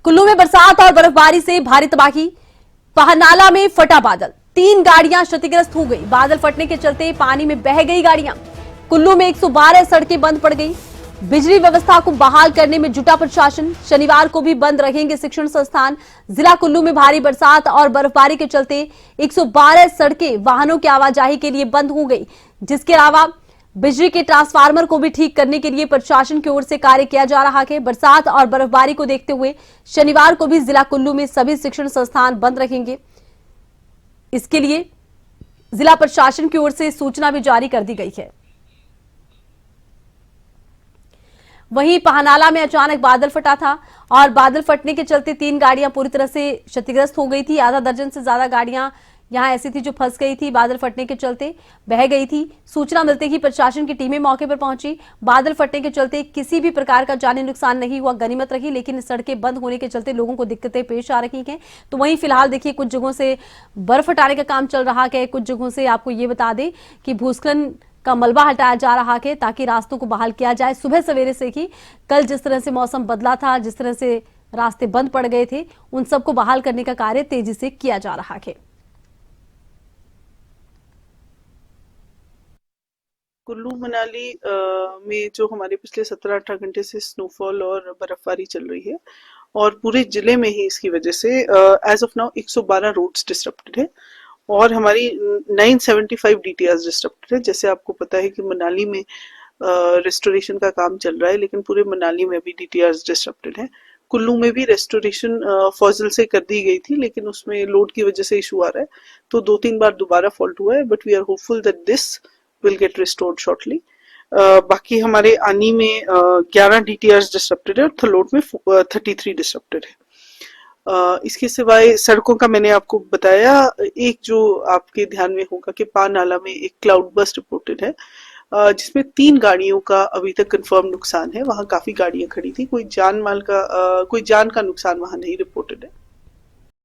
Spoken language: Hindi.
कुल्लू में बरसात और बर्फबारी से भारी तबाही। पहनाला में फटा बादल, 3 गाड़ियां क्षतिग्रस्त हो गई। बादल फटने के चलते पानी में बह गई गाड़ियां। कुल्लू में 112 सड़कें बंद पड़ गई। बिजली व्यवस्था को बहाल करने में जुटा प्रशासन। शनिवार को भी बंद रहेंगे शिक्षण संस्थान। जिला कुल्लू में भारी बरसात और बर्फबारी के चलते 112 सड़कें वाहनों की आवाजाही के लिए बंद हो गई। जिसके अलावा बिजली के ट्रांसफार्मर को भी ठीक करने के लिए प्रशासन की ओर से कार्य किया जा रहा है। बरसात और बर्फबारी को देखते हुए शनिवार को भी जिला कुल्लू में सभी शिक्षण संस्थान बंद रहेंगे। इसके लिए जिला प्रशासन की ओर से सूचना भी जारी कर दी गई है। वहीं पहनाला में अचानक बादल फटा था और बादल फटने के चलते 3 गाड़ियां पूरी तरह से क्षतिग्रस्त हो गई थी। आधा दर्जन से ज्यादा गाड़ियां यहां ऐसी थी जो फंस गई थी, बादल फटने के चलते बह गई थी। सूचना मिलते ही प्रशासन की टीमें मौके पर पहुंची। बादल फटने के चलते किसी भी प्रकार का जानी नुकसान नहीं हुआ, गनीमत रही, लेकिन सड़कें बंद होने के चलते लोगों को दिक्कतें पेश आ रही हैं। तो वहीं फिलहाल देखिए कुछ जगहों से बर्फ हटाने का काम चल रहा है। कुछ जगहों से आपको ये बता दें कि भूस्खलन का मलबा हटाया जा रहा है ताकि रास्तों को बहाल किया जाए। सुबह सवेरे से ही कल जिस तरह से मौसम बदला था, जिस तरह से रास्ते बंद पड़ गए थे, उन सबको बहाल करने का कार्य तेजी से किया जा रहा है। कुल्लू मनाली में जो हमारे पिछले 17-18 घंटे से स्नोफॉल और बर्फबारी चल रही है और पूरे जिले में ही इसकी वजह से as of now 112 roads disrupted है और हमारी 975 डीटीआरस डिसरप्टेड है। जैसे आपको पता है कि मनाली में रेस्टोरेशन का काम चल रहा है, लेकिन पूरे मनाली में भी डीटीआरस डिसरप्टेड है। कुल्लू में भी रेस्टोरेशन फॉजल से कर दी गई थी, लेकिन उसमें लोड की वजह से इशू आ रहा है, तो 2-3 बार दोबारा फॉल्ट हुआ है, but we are hopeful that this will get restored shortly. बाकी हमारे आनी में 11 डीटीआरस डिसरप्टेड है और थलोट में 33 डिसरप्टेड है। इसके सिवाय सड़कों का मैंने आपको बताया। एक जो आपके ध्यान में होगा कि पानाला में एक क्लाउड बस्ट रिपोर्टेड है, जिसमें 3 गाड़ियों का अभी तक कंफर्म नुकसान है। वहां काफी गाड़ियां खड़ी थी, कोई जान का नुकसान वहां नहीं रिपोर्टेड है।